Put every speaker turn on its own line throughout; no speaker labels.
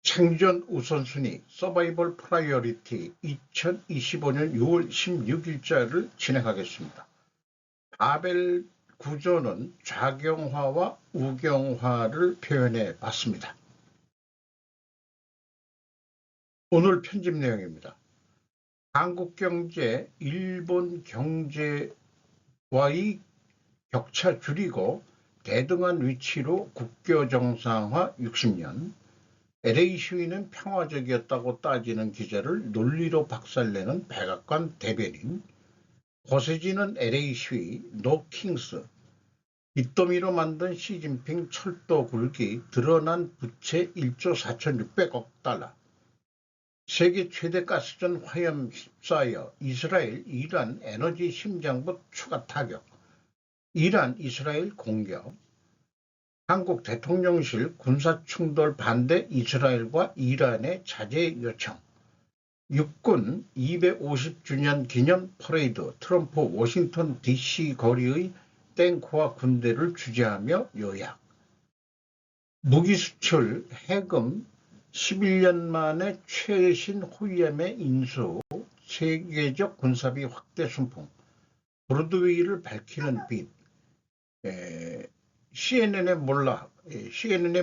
생존 우선순위 서바이벌 프라이어리티 2025년 6월 16일자를 진행하겠습니다. 바벨 구조는 좌경화와 우경화를 표현해 봤습니다. 오늘 편집 내용입니다. 한국 경제, 일본 경제와의 격차 줄이고 대등한 위치로 국교 정상화 60년, LA 시위는 평화적이었다고 따지는 기자를 논리로 박살내는 백악관 대변인, 거세지는 LA 시위, 노 킹스, 빚더미로 만든 시진핑 철도 굴기, 드러난 부채 1조 4,600억 달러, 세계 최대 가스전 화염 휩싸여 이스라엘, 이란 에너지 심장부 추가 타격, 이란 이스라엘 공격, 한국 대통령실 군사충돌 반대 이스라엘과 이란의 자제 요청, 육군 250주년 기념 퍼레이드, 트럼프 워싱턴 DC 거리의 탱크와 군대를 주재하며 요약, 무기 수출 해금 11년 만에 최신 호위함의 인수, 세계적 군사비 확대 순풍, 브로드웨이를 밝히는 빛, CNN의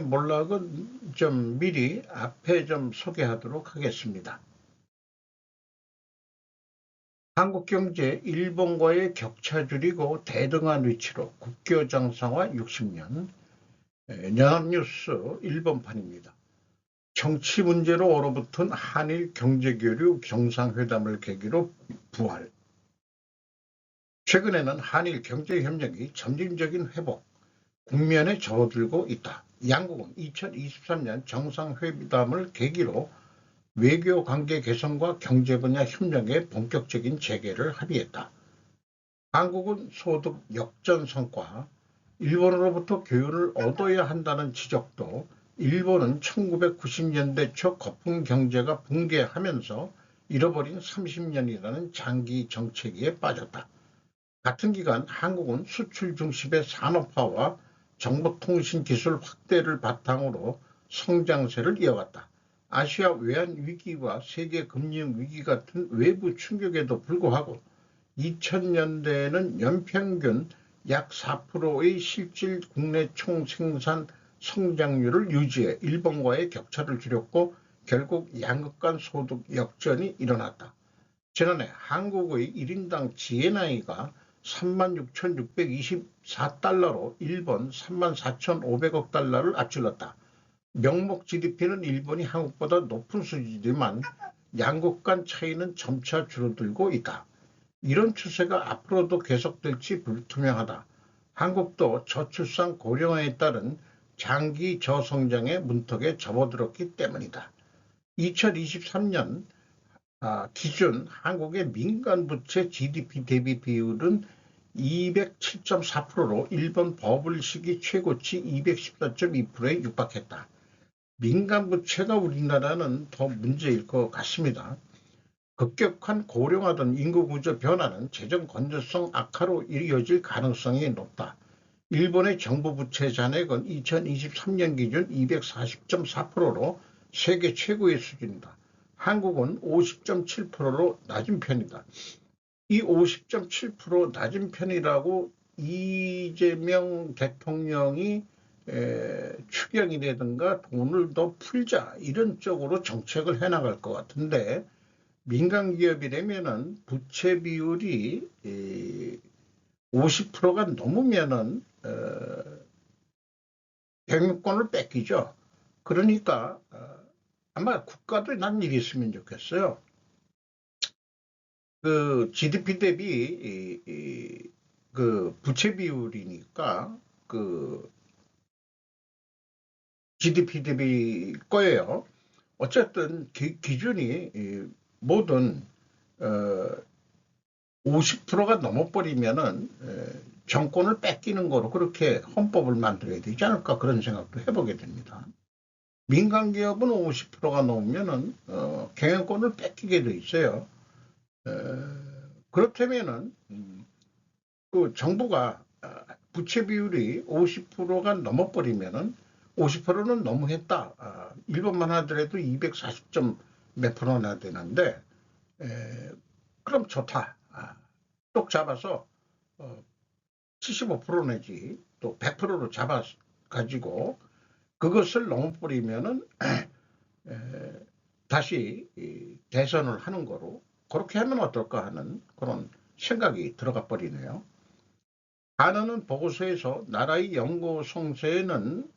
몰락은 좀 미리 앞에 좀 소개하도록 하겠습니다. 한국 경제, 일본과의 격차 줄이고 대등한 위치로 국교 정상화 60년, 연합뉴스 일본판입니다. 정치 문제로 얼어붙은 한일 경제교류 정상회담을 계기로 부활. 최근에는 한일 경제협력이 점진적인 회복, 국면에 접어들고 있다. 양국은 2023년 정상회담을 계기로 외교관계 개선과 경제 분야 협력의 본격적인 재개를 합의했다. 한국은 소득 역전 성과, 일본으로부터 교훈을 얻어야 한다는 지적도, 일본은 1990년대 초 거품 경제가 붕괴하면서 잃어버린 30년이라는 장기 정체기에 빠졌다. 같은 기간 한국은 수출 중심의 산업화와 정보통신기술 확대를 바탕으로 성장세를 이어갔다. 아시아 외환위기와 세계금융위기 같은 외부 충격에도 불구하고 2000년대에는 연평균 약 4%의 실질 국내 총생산 성장률을 유지해 일본과의 격차를 줄였고 결국 양극 간 소득 역전이 일어났다. 지난해 한국의 1인당 GNI가 36,624달러로 일본 34,500억 달러를 앞질렀다. 명목 GDP는 일본이 한국보다 높은 수준이지만 양국 간 차이는 점차 줄어들고 있다. 이런 추세가 앞으로도 계속될지 불투명하다. 한국도 저출산 고령화에 따른 장기 저성장의 문턱에 접어들었기 때문이다. 2023년 기준 한국의 민간 부채 GDP 대비 비율은 207.4%로 일본 버블 시기 최고치 214.2%에 육박했다. 민간 부채가 우리나라는 더 문제일 것 같습니다. 급격한 고령화된 인구 구조 변화는 재정 건전성 악화로 이어질 가능성이 높다. 일본의 정부 부채 잔액은 2023년 기준 240.4%로 세계 최고의 수준이다. 한국은 50.7%로 낮은 편이다. 이 50.7% 낮은 편이라고 이재명 대통령이 추경이라든가 돈을 더 풀자 이런 쪽으로 정책을 해나갈 것 같은데, 민간 기업이라면은 부채 비율이 50%가 넘으면은 경영권을 뺏기죠. 그러니까 아마 국가도 난 일이 있으면 좋겠어요. 그 GDP 대비 그 부채 비율이니까 그 GDP 대비 거예요. 어쨌든 기준이 모든 50%가 넘어버리면은 정권을 뺏기는 거로 그렇게 헌법을 만들어야 되지 않을까 그런 생각도 해보게 됩니다. 민간 기업은 50%가 넘으면은 경영권을 뺏기게 돼 있어요. 그렇다면은 그 정부가 부채 비율이 50%가 넘어버리면은 50%는 너무했다. 일본만 하더라도 240점 몇 프로나 되는데 그럼 좋다. 똑 잡아서 75% 내지 또 100%로 잡아가지고 그것을 넘어버리면은 다시 대선을 하는 거로 그렇게 하면 어떨까 하는 그런 생각이 들어가 버리네요. 하나는 보고서에서 나라의 연구 성세는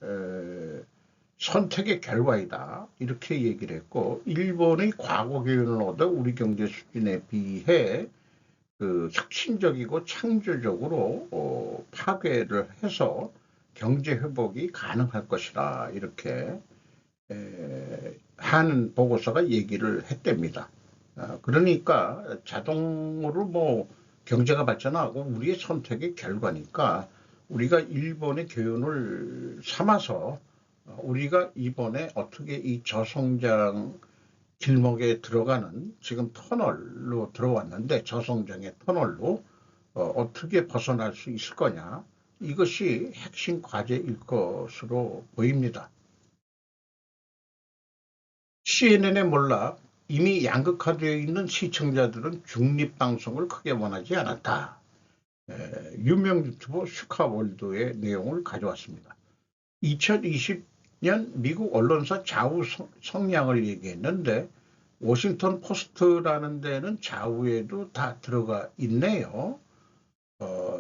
선택의 결과이다 이렇게 얘기를 했고, 일본의 과거 교훈을 얻어 우리 경제 수준에 비해 그 혁신적이고 창조적으로 파괴를 해서 경제 회복이 가능할 것이다 이렇게 하는 보고서가 얘기를 했답니다. 그러니까 자동으로 뭐 경제가 발전하고 우리의 선택의 결과니까 우리가 일본의 교훈을 삼아서 우리가 이번에 어떻게 이 저성장 길목에 들어가는 지금 터널로 들어왔는데 저성장의 터널로 어떻게 벗어날 수 있을 거냐, 이것이 핵심 과제일 것으로 보입니다. CNN에 몰라 이미 양극화되어 있는 시청자들은 중립방송을 크게 원하지 않았다. 유명 유튜버 슈카월드의 내용을 가져왔습니다. 2020년 미국 언론사 좌우 성향을 얘기했는데 워싱턴 포스트라는 데는 좌우에도 다 들어가 있네요.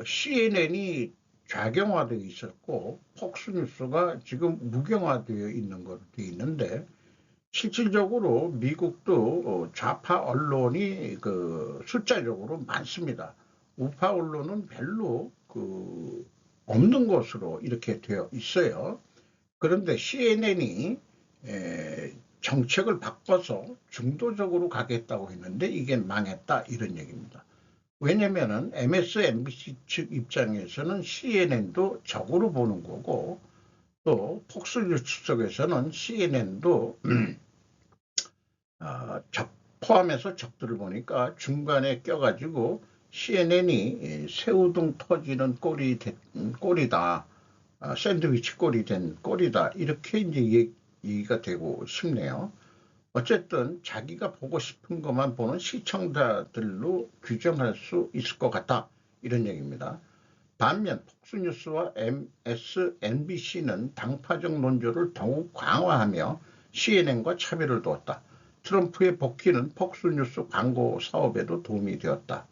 CNN이 좌경화되어 있었고 폭스뉴스가 지금 무경화되어 있는 것으로 되어 있는데, 실질적으로 미국도 좌파 언론이 숫자적으로 많습니다. 우파 언론은 별로 없는 것으로 이렇게 되어 있어요. 그런데 CNN이 정책을 바꿔서 중도적으로 가겠다고 했는데 이게 망했다 이런 얘기입니다. 왜냐면은 MSNBC 측 입장에서는 CNN도 적으로 보는 거고, 또 폭스뉴스 쪽에서는 CNN도 포함해서 적들을 보니까 중간에 껴가지고 CNN이 새우등 터지는 꼴이다, 샌드위치 꼴이 된 꼴이다 이렇게 이제 얘기가 되고 싶네요. 어쨌든 자기가 보고 싶은 것만 보는 시청자들로 규정할 수 있을 것 같다 이런 얘기입니다. 반면 폭스뉴스와 MSNBC는 당파적 논조를 더욱 강화하며 CNN과 차별을 두었다. 트럼프의 복귀는 폭스뉴스 광고 사업에도 도움이 되었다.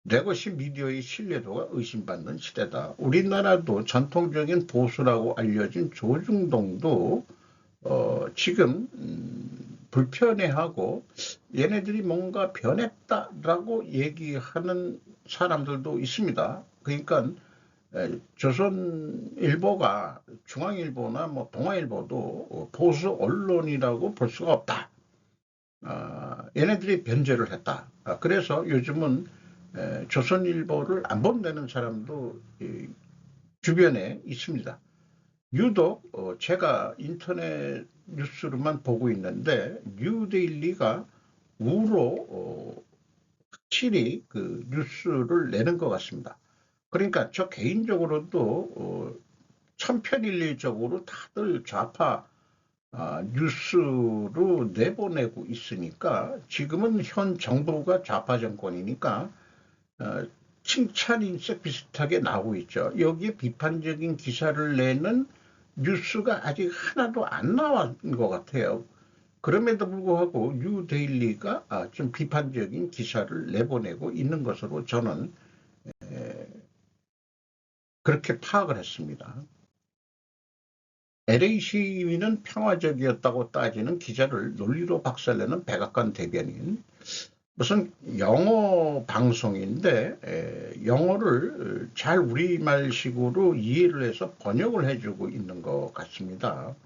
레거시 미디어의 신뢰도가 의심받는 시대다. 우리나라도 전통적인 보수라고 알려진 조중동도 지금 불편해하고 얘네들이 뭔가 변했다라고 얘기하는 사람들도 있습니다. 그러니까 조선일보가 중앙일보나 뭐 동아일보도 보수 언론이라고 볼 수가 없다. 얘네들이 변절을 했다. 그래서 요즘은 조선일보를 안 본다는 사람도 주변에 있습니다. 유독 제가 인터넷 뉴스로만 보고 있는데 뉴데일리가 우로 확실히 그 뉴스를 내는 것 같습니다. 그러니까 저 개인적으로도 천편일률적으로 다들 좌파 뉴스로 내보내고 있으니까, 지금은 현 정부가 좌파 정권이니까 칭찬 인색 비슷하게 나오고 있죠. 여기에 비판적인 기사를 내는 뉴스가 아직 하나도 안 나온 것 같아요. 그럼에도 불구하고 뉴데일리가 좀 비판적인 기사를 내보내고 있는 것으로 저는 그렇게 파악을 했습니다. LA 시위는 평화적이었다고 따지는 기자를 논리로 박살내는 백악관 대변인. 무슨 영어 방송인데 영어를 잘 우리말식으로 이해를 해서 번역을 해주고 있는 것 같습니다.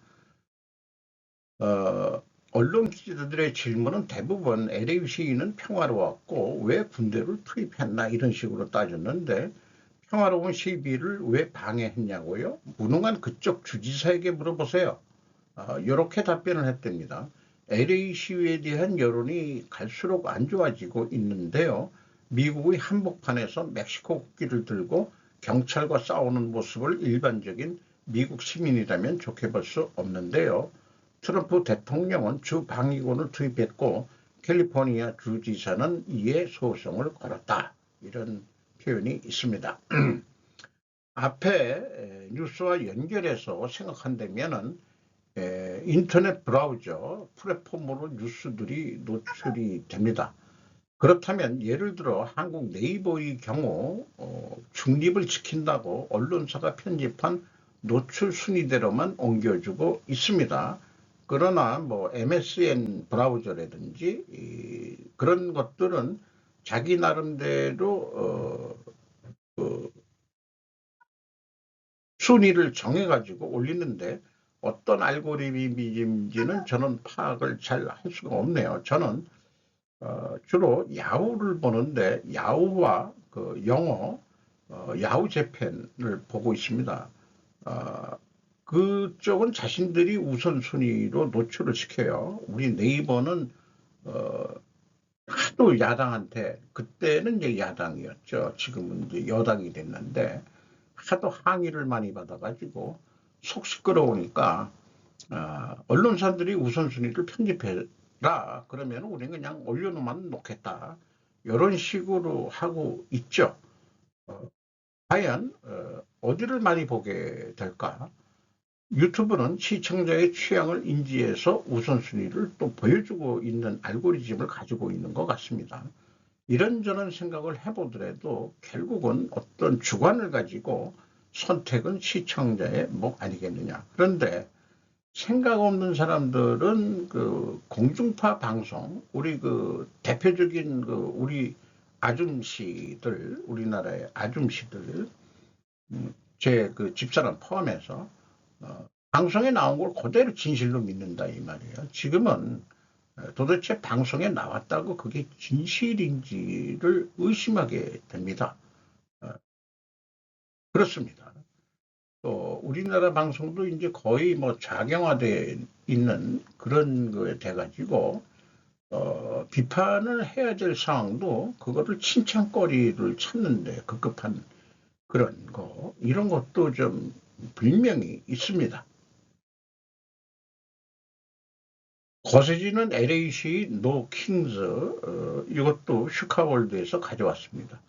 언론 기자들의 질문은 대부분 LA 시위는 평화로웠고 왜 군대를 투입했나 이런 식으로 따졌는데, 평화로운 시위를 왜 방해했냐고요? 무능한 그쪽 주지사에게 물어보세요. 이렇게 답변을 했답니다. LA 시위에 대한 여론이 갈수록 안 좋아지고 있는데요. 미국의 한복판에서 멕시코 국기를 들고 경찰과 싸우는 모습을 일반적인 미국 시민이라면 좋게 볼 수 없는데요. 트럼프 대통령은 주 방위군을 투입했고 캘리포니아 주지사는 이에 소송을 걸었다. 이런 표현이 있습니다. 앞에 뉴스와 연결해서 생각한다면은 인터넷 브라우저 플랫폼으로 뉴스들이 노출이 됩니다. 그렇다면 예를 들어 한국 네이버의 경우 중립을 지킨다고 언론사가 편집한 노출 순위대로만 옮겨주고 있습니다. 그러나 뭐 MSN 브라우저라든지 그런 것들은 자기 나름대로 순위를 정해가지고 올리는데 어떤 알고리즘인지는 저는 파악을 잘 할 수가 없네요. 저는 주로 야후를 보는데 야후와 그 영어 야후 재팬을 보고 있습니다. 그쪽은 자신들이 우선순위로 노출을 시켜요. 우리 네이버는 하도 야당한테, 그때는 이제 야당이었죠. 지금은 이제 여당이 됐는데 하도 항의를 많이 받아가지고 속 시끄러우니까 언론사들이 우선순위를 편집해라. 그러면 우리는 그냥 올려놓으면 놓겠다. 이런 식으로 하고 있죠. 과연 어디를 많이 보게 될까? 유튜브는 시청자의 취향을 인지해서 우선순위를 또 보여주고 있는 알고리즘을 가지고 있는 것 같습니다. 이런저런 생각을 해보더라도 결국은 어떤 주관을 가지고 선택은 시청자의 몫 아니겠느냐. 그런데 생각 없는 사람들은 그 공중파 방송, 우리 그 대표적인 그 우리 아줌씨들, 우리나라의 아줌씨들, 제 그 집사람 포함해서 방송에 나온 걸 그대로 진실로 믿는다 이 말이에요. 지금은 도대체 방송에 나왔다고 그게 진실인지를 의심하게 됩니다. 그렇습니다. 또 우리나라 방송도 이제 거의 뭐 좌경화돼 있는 그런 거에 돼가지고 비판을 해야 될 상황도 그거를 칭찬거리를 찾는데 급급한 그런 거, 이런 것도 좀 분명히 있습니다. 거세지는 LA시 노 킹즈, 이것도 슈카월드에서 가져왔습니다.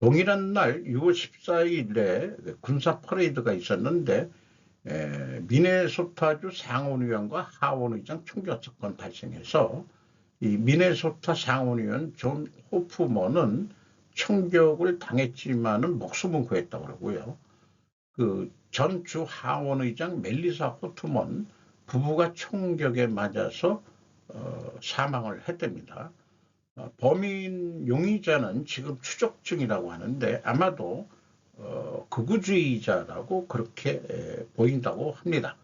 동일한 날 6월 14일에 군사 퍼레이드가 있었는데 미네소타주 상원의원과 하원의장 총격 사건 발생해서 이 미네소타 상원의원 존 호프먼은 총격을 당했지만은 목숨은 구했다고 그러고요. 그 전주 하원의장 멜리사 호트먼 부부가 총격에 맞아서 사망을 했답니다. 범인 용의자는 지금 추적 중이라고 하는데 아마도 극우주의자라고 그렇게 보인다고 합니다.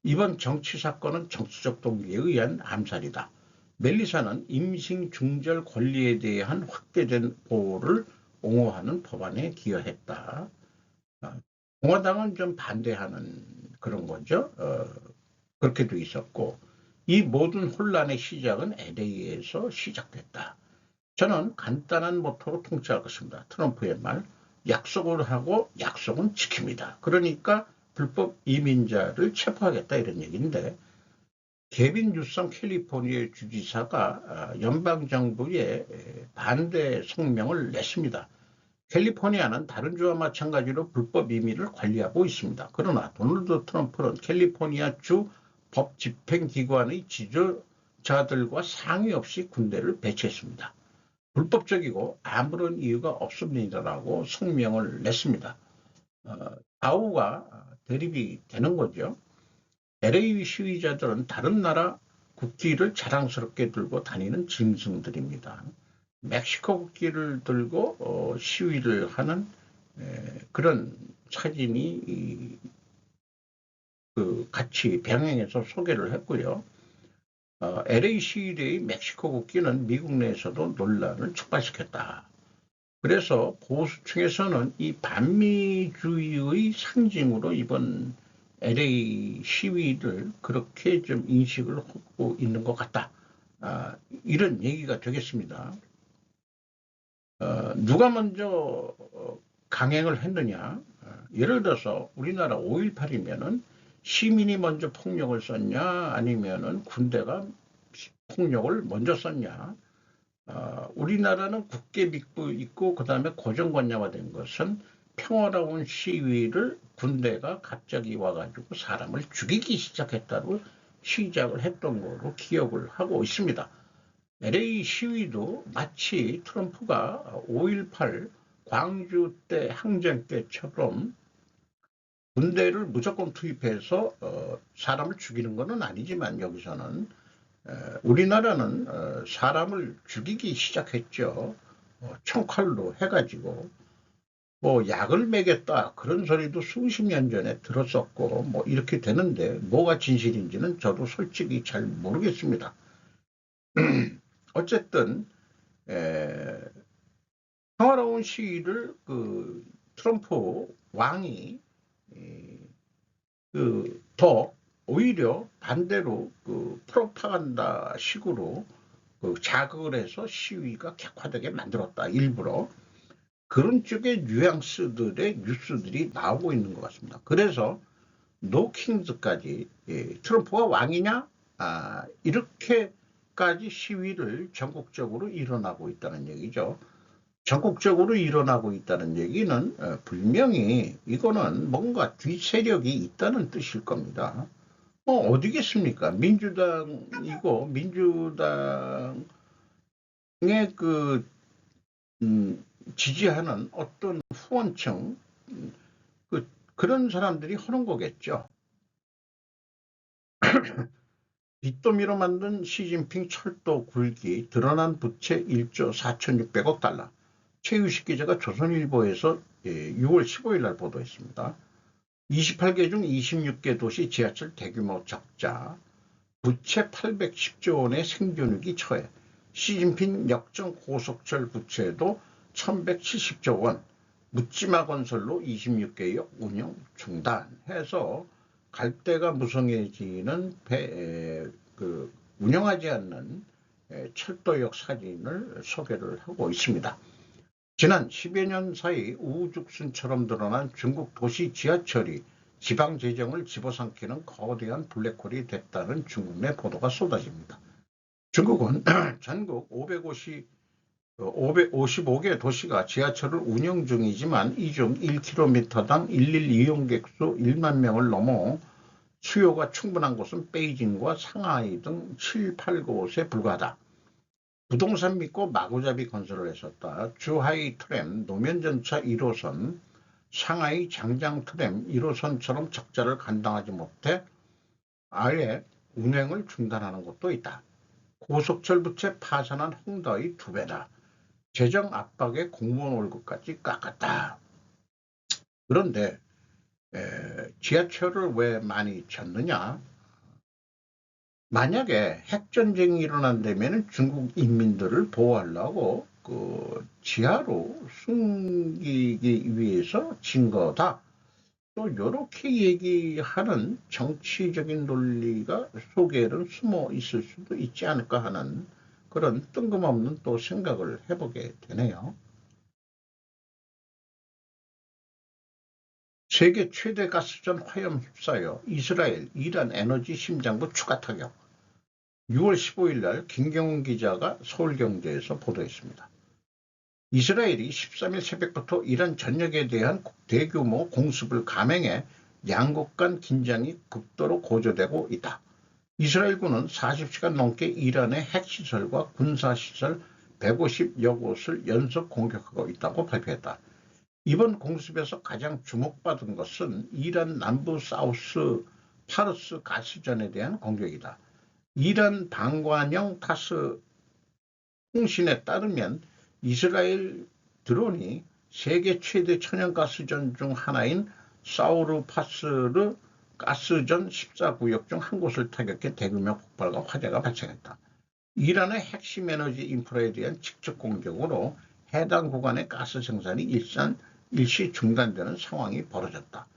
이번 정치 사건은 정치적 동기에 의한 암살이다. 멜리사는 임신 중절 권리에 대한 확대된 보호를 옹호하는 법안에 기여했다. 공화당은 좀 반대하는 그런 거죠. 그렇게도 있었고 이 모든 혼란의 시작은 LA에서 시작됐다. 저는 간단한 모토로 통치하겠습니다. 트럼프의 말, 약속을 하고 약속은 지킵니다. 그러니까 불법 이민자를 체포하겠다 이런 얘기인데 개빈 뉴섬 캘리포니아 주지사가 연방정부에 반대 성명을 냈습니다. 캘리포니아는 다른 주와 마찬가지로 불법 이민을 관리하고 있습니다. 그러나 도널드 트럼프는 캘리포니아 주 법 집행기관의 지도자들과 상의 없이 군대를 배치했습니다. 불법적이고 아무런 이유가 없습니다라고 성명을 냈습니다. 좌우가 대립이 되는 거죠. LA 시위자들은 다른 나라 국기를 자랑스럽게 들고 다니는 짐승들입니다. 멕시코 국기를 들고 시위를 하는 그런 사진이 같이 병행해서 소개를 했고요. LA 시위대의 멕시코 국기는 미국 내에서도 논란을 촉발시켰다. 그래서 보수층에서는 이 반미주의의 상징으로 이번 LA 시위를 그렇게 좀 인식을 하고 있는 것 같다. 이런 얘기가 되겠습니다. 누가 먼저 강행을 했느냐, 예를 들어서 우리나라 5.18이면은 시민이 먼저 폭력을 썼냐 아니면은 군대가 폭력을 먼저 썼냐. 우리나라는 국계 믿고 있고 그다음에 고정관념화된 것은 평화로운 시위를 군대가 갑자기 와가지고 사람을 죽이기 시작했다고 시작을 했던 거로 기억을 하고 있습니다. LA 시위도 마치 트럼프가 5.18 광주 때 항쟁 때처럼 군대를 무조건 투입해서 사람을 죽이는 것은 아니지만 여기서는 우리나라는 사람을 죽이기 시작했죠. 총칼로 해가지고 뭐 약을 먹였다 그런 소리도 수십 년 전에 들었었고 뭐 이렇게 되는데 뭐가 진실인지는 저도 솔직히 잘 모르겠습니다. 어쨌든 평화로운 시위를 그 트럼프 왕이 더 오히려 반대로 그 프로파간다 식으로 그 자극을 해서 시위가 격화되게 만들었다. 일부러 그런 쪽의 뉘앙스들의 뉴스들이 나오고 있는 것 같습니다. 그래서 노킹즈까지 트럼프가 왕이냐 이렇게까지 시위를 전국적으로 일어나고 있다는 얘기죠. 전국적으로 일어나고 있다는 얘기는 분명히 이거는 뭔가 뒷세력이 있다는 뜻일 겁니다. 어디겠습니까? 민주당이고 민주당의 그 지지하는 어떤 후원층 그런 사람들이 하는 거겠죠. 빚더미로 만든 시진핑 철도 굴기 드러난 부채 1조 4,600억 달러. 최유식 기자가 조선일보에서 6월 15일 날 보도했습니다. 28개 중 26개 도시 지하철 대규모 적자, 부채 810조 원의 생존위기 처해, 시진핑 역정 고속철 부채도 1170조 원, 묻지마 건설로 26개역 운영 중단해서 갈대가 무성해지는 운영하지 않는 철도역 사진을 소개를 하고 있습니다. 지난 10여 년 사이 우후죽순처럼 드러난 중국 도시 지하철이 지방 재정을 집어삼키는 거대한 블랙홀이 됐다는 중국 내 보도가 쏟아집니다. 중국은 전국 555개 도시가 지하철을 운영 중이지만 이 중 1km당 일일 이용객 수 1만 명을 넘어 수요가 충분한 곳은 베이징과 상하이 등 7, 8곳에 불과하다. 부동산 믿고 마구잡이 건설을 했었다. 주하이 트램, 노면전차 1호선, 상하이 장장 트램 1호선처럼 적자를 감당하지 못해 아예 운행을 중단하는 곳도 있다. 고속철 부채 파산한 홍다의 2배다. 재정 압박에 공무원 월급까지 깎았다. 그런데 지하철을 왜 많이 쳤느냐? 만약에 핵전쟁이 일어난다면 중국 인민들을 보호하려고 그 지하로 숨기기 위해서 진 거다. 또 이렇게 얘기하는 정치적인 논리가 속에는 숨어 있을 수도 있지 않을까 하는 그런 뜬금없는 또 생각을 해보게 되네요. 세계 최대 가스전 화염 휩싸여 이스라엘, 이란 에너지 심장부 추가 타격. 6월 15일 날 김경훈 기자가 서울경제에서 보도했습니다. 이스라엘이 13일 새벽부터 이란 전역에 대한 대규모 공습을 감행해 양국 간 긴장이 극도로 고조되고 있다. 이스라엘군은 40시간 넘게 이란의 핵시설과 군사시설 150여 곳을 연속 공격하고 있다고 발표했다. 이번 공습에서 가장 주목받은 것은 이란 남부 사우스 파르스 가스전에 대한 공격이다. 이란 방관형 타스 통신에 따르면 이스라엘 드론이 세계 최대 천연가스전 중 하나인 사우르파스르 가스전 14구역 중 한 곳을 타격해 대규모 폭발과 화재가 발생했다. 이란의 핵심 에너지 인프라에 대한 직접 공격으로 해당 구간의 가스 생산이 일시 중단되는 상황이 벌어졌다.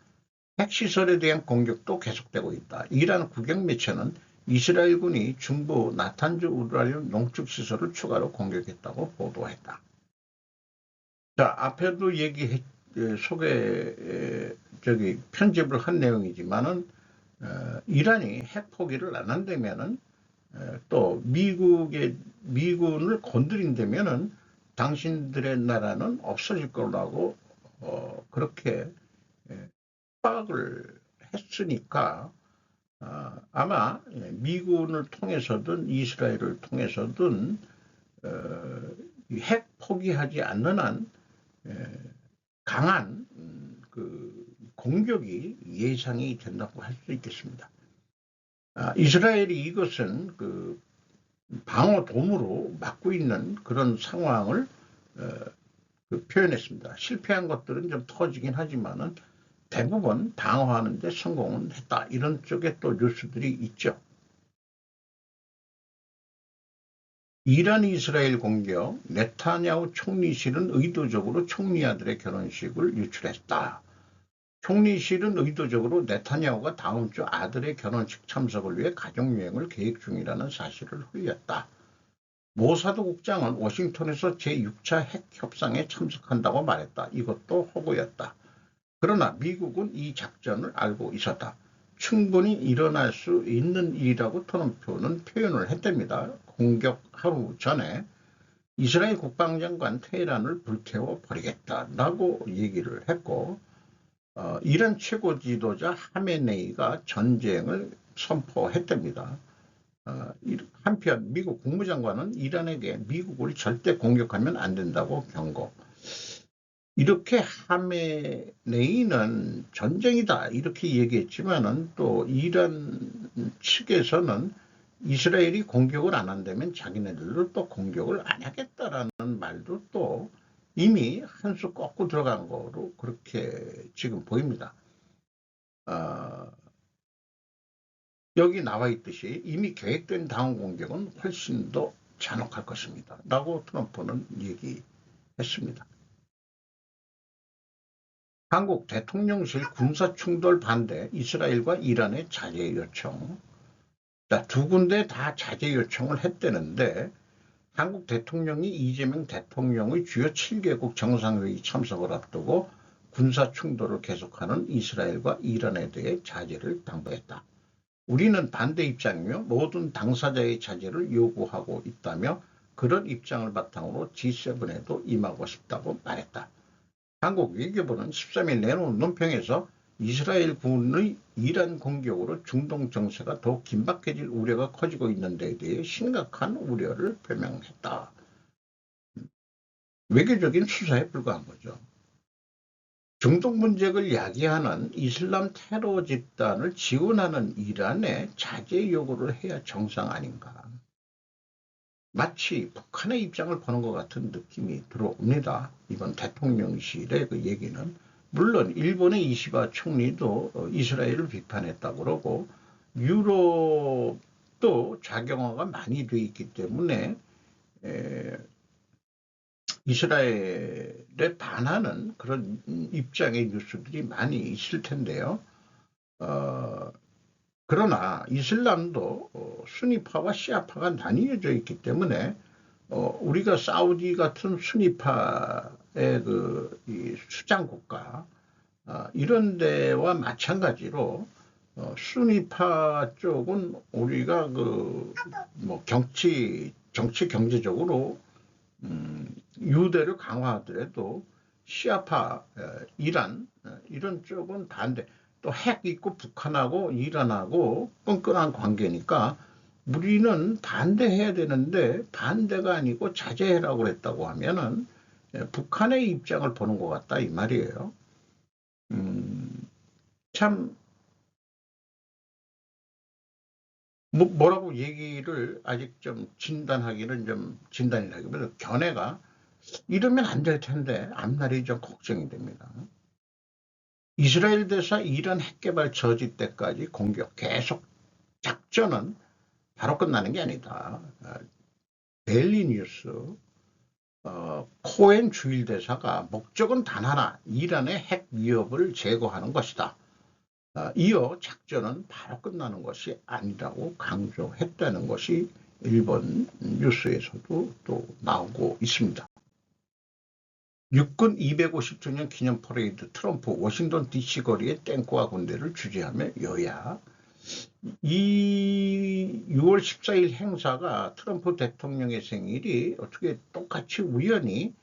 핵시설에 대한 공격도 계속되고 있다. 이란 국영 매체는 이스라엘군이 중부 나탄즈 우라늄 농축시설을 추가로 공격했다고 보도했다. 자, 앞에도 얘기했 속에 편집을 한 내용이지만은 이란이 핵 포기를 안 한다면은 또 미군을 건드린다면은 당신들의 나라는 없어질 거라고 그렇게 파악을 했으니까 아마 미군을 통해서든 이스라엘을 통해서든 핵 포기하지 않는 한 강한 그 공격이 예상이 된다고 할 수 있겠습니다. 이스라엘이 이것은 그 방어돔으로 막고 있는 그런 상황을 표현했습니다. 실패한 것들은 좀 터지긴 하지만은 대부분 방어하는 데 성공은 했다. 이런 쪽에 또 뉴스들이 있죠. 이란 이스라엘 공격, 네타냐후 총리실은 의도적으로 총리 아들의 결혼식을 유출했다. 총리실은 의도적으로 네타냐후가 다음 주 아들의 결혼식 참석을 위해 가족여행을 계획 중이라는 사실을 흘렸다. 모사드 국장은 워싱턴에서 제6차 핵 협상에 참석한다고 말했다. 이것도 허구였다. 그러나 미국은 이 작전을 알고 있었다. 충분히 일어날 수 있는 일이라고 트럼프는 표현을 했답니다. 공격 하루 전에 이스라엘 국방장관 테헤란을 불태워 버리겠다라고 얘기를 했고 이란 최고 지도자 하메네이가 전쟁을 선포했답니다. 한편 미국 국무장관은 이란에게 미국을 절대 공격하면 안 된다고 경고. 이렇게 하메네이는 전쟁이다 이렇게 얘기했지만은 또 이란 측에서는 이스라엘이 공격을 안 한다면 자기네들도 또 공격을 안 하겠다라는 말도 또 이미 한 수 꺾고 들어간 거로 그렇게 지금 보입니다. 여기 나와 있듯이 이미 계획된 다음 공격은 훨씬 더 잔혹할 것입니다. 라고 트럼프는 얘기했습니다. 한국 대통령실 군사충돌 반대 이스라엘과 이란의 자제 요청. 두 군데 다 자제 요청을 했다는데 한국 대통령이 이재명 대통령의 주요 7개국 정상회의 참석을 앞두고 군사충돌을 계속하는 이스라엘과 이란에 대해 자제를 당부했다. 우리는 반대 입장이며 모든 당사자의 자제를 요구하고 있다며 그런 입장을 바탕으로 G7에도 임하고 싶다고 말했다. 한국 외교부는 13일 내놓은 논평에서 이스라엘 군의 이란 공격으로 중동 정세가 더 긴박해질 우려가 커지고 있는 데 대해 심각한 우려를 표명했다. 외교적인 수사에 불과한 거죠. 중동 문제를 야기하는 이슬람 테러 집단을 지원하는 이란에 자제 요구를 해야 정상 아닌가. 마치 북한의 입장을 보는 것 같은 느낌이 들어옵니다. 이번 대통령실의 그 얘기는. 물론 일본의 이시바 총리도 이스라엘을 비판했다고 그러고 유럽도 좌경화가 많이 돼 있기 때문에 이스라엘에 반하는 그런 입장의 뉴스들이 많이 있을 텐데요. 그러나 이슬람도 수니파와 시아파가 나뉘어져 있기 때문에 우리가 사우디 같은 수니파의 이 수장 국가 이런 데와 마찬가지로 수니파 쪽은 우리가 정치 경제적으로 유대를 강화하더라도 시아파 이란 이런 쪽은 반대. 또 핵 있고 북한하고 이란하고 끈끈한 관계니까 우리는 반대해야 되는데 반대가 아니고 자제해라고 그랬다고 하면은 북한의 입장을 보는 것 같다 이 말이에요. 참 뭐라고 얘기를 아직 좀 진단이라기보다 견해가 이러면 안 될 텐데 앞날이 좀 걱정이 됩니다. 이스라엘 대사 이란 핵개발 저지 때까지 공격 계속 작전은 바로 끝나는 게 아니다. 데일리 뉴스 코엔 주일 대사가 목적은 단 하나 이란의 핵 위협을 제거하는 것이다. 이어 작전은 바로 끝나는 것이 아니라고 강조했다는 것이 일본 뉴스에서도 또 나오고 있습니다. 육군 250주년 기념 퍼레이드 트럼프 워싱턴 DC 거리에 탱크와 군대를 주재하며 여야. 이 6월 14일 행사가 트럼프 대통령의 생일이 어떻게 똑같이 우연히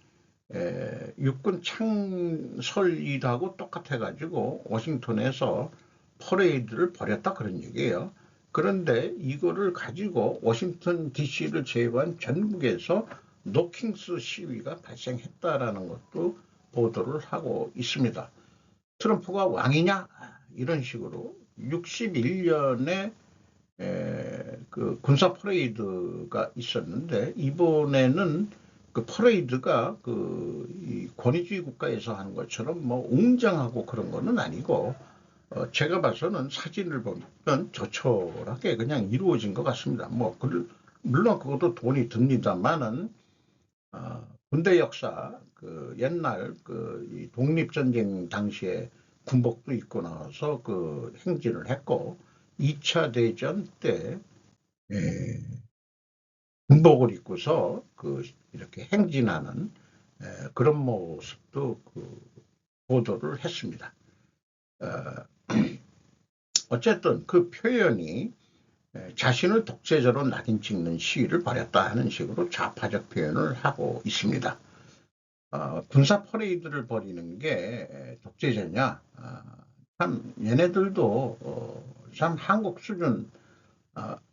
육군 창설일하고 똑같아가지고 워싱턴에서 퍼레이드를 벌였다 그런 얘기예요. 그런데 이거를 가지고 워싱턴 DC를 제외한 전국에서 노킹스 시위가 발생했다라는 것도 보도를 하고 있습니다. 트럼프가 왕이냐? 이런 식으로 61년에 그 군사 퍼레이드가 있었는데 이번에는 그 퍼레이드가 이 권위주의 국가에서 하는 것처럼 뭐 웅장하고 그런 거는 아니고 제가 봐서는 사진을 보면 조촐하게 그냥 이루어진 것 같습니다. 뭐 물론 그것도 돈이 듭니다만은 군대 역사 그 옛날 이 독립전쟁 당시에 군복도 입고 나와서 그 행진을 했고 2차 대전 때 군복을 입고서 이렇게 행진하는 그런 모습도 보도를 했습니다. 어쨌든 그 표현이 자신을 독재자로 낙인 찍는 시위를 벌였다 하는 식으로 좌파적 표현을 하고 있습니다. 군사 퍼레이드를 벌이는 게 독재자냐? 참 얘네들도 참 한국 수준,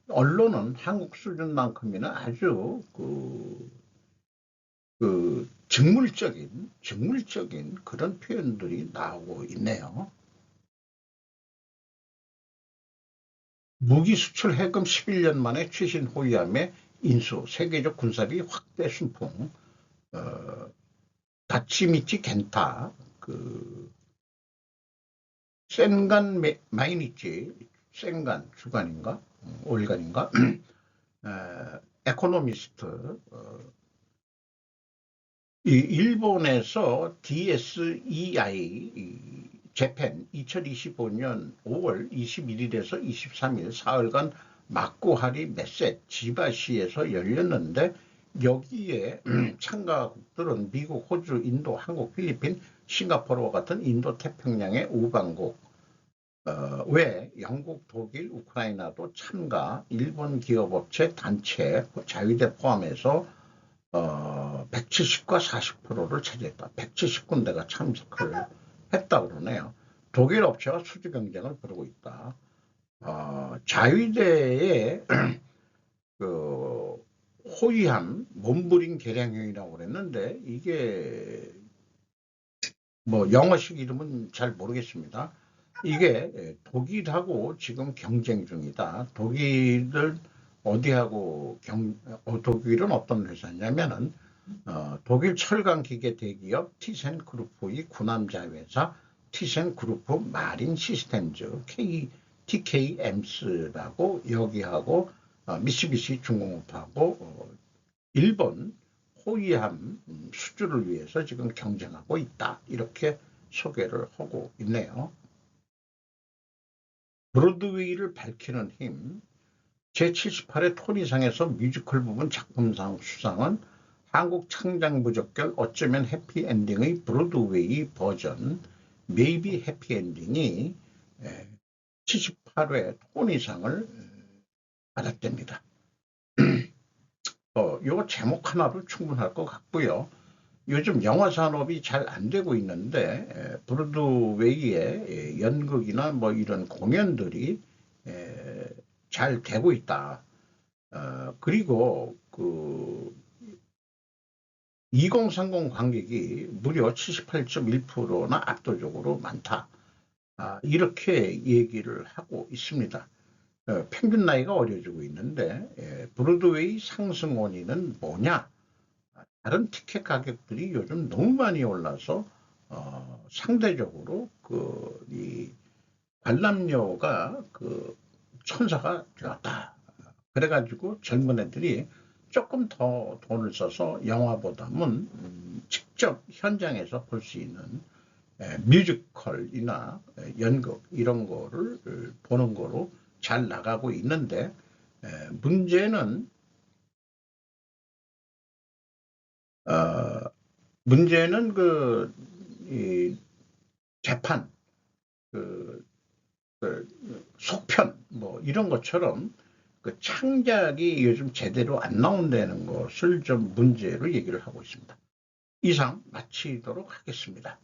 언론은 한국 수준만큼이나 아주 직물적인 그런 표현들이 나오고 있네요. 무기 수출 해금 11년 만에 최신 호위함에 인수, 세계적 군사비 확대 순풍, 다치미치 겐타, 센간 마이니치, 센간 주간인가? 월간인가? 에코노미스트, 이 일본에서 DSEI 재팬 2025년 5월 21일에서 23일 사흘간 마쿠하리 메셋 지바시에서 열렸는데 여기에 참가국들은 미국, 호주, 인도, 한국, 필리핀, 싱가포르와 같은 인도 태평양의 5강국 외 영국, 독일, 우크라이나도 참가, 일본 기업업체, 단체, 자위대 포함해서 170과 40%를 차지했다. 170군데가 참석을 했다 그러네요. 독일 업체와 수주 경쟁을 벌이고 있다. 자위대의 호위함 몸부림 개량형이라고 그랬는데 이게 뭐 영어식 이름은 잘 모르겠습니다. 이게 독일하고 지금 경쟁 중이다. 독일은 어디하고 독일은 어떤 회사냐면은 독일 철강기계 대기업 티센그루프의 군함자회사 티센그루프 마린 시스템즈 TKMS라고 여기하고 미쓰비시 중공업하고 일본 호위함 수주를 위해서 지금 경쟁하고 있다. 이렇게 소개를 하고 있네요. 브로드웨이를 밝히는 힘, 제78회 토니상에서 뮤지컬 부분 작품상 수상은 한국 창작무적결 어쩌면 해피엔딩의 브로드웨이 버전 메이비 해피엔딩이 78회 토니상을 받았답니다. 요 제목 하나로 충분할 것 같고요. 요즘 영화 산업이 잘 안 되고 있는데 브로드웨이의 연극이나 뭐 이런 공연들이 잘 되고 있다. 그리고 2030 관객이 무려 78.1%나 압도적으로 많다. 이렇게 얘기를 하고 있습니다. 평균 나이가 어려지고 있는데 브로드웨이 상승 원인은 뭐냐? 다른 티켓 가격들이 요즘 너무 많이 올라서 상대적으로 이 관람료가 천사가 되었다. 그래가지고 젊은 애들이 조금 더 돈을 써서 영화보다는 직접 현장에서 볼 수 있는 뮤지컬이나 연극 이런 거를 보는 거로 잘 나가고 있는데 문제는 문제는 이 재판, 그, 속편, 뭐 이런 것처럼 창작이 요즘 제대로 안 나온다는 것을 좀 문제로 얘기를 하고 있습니다. 이상 마치도록 하겠습니다.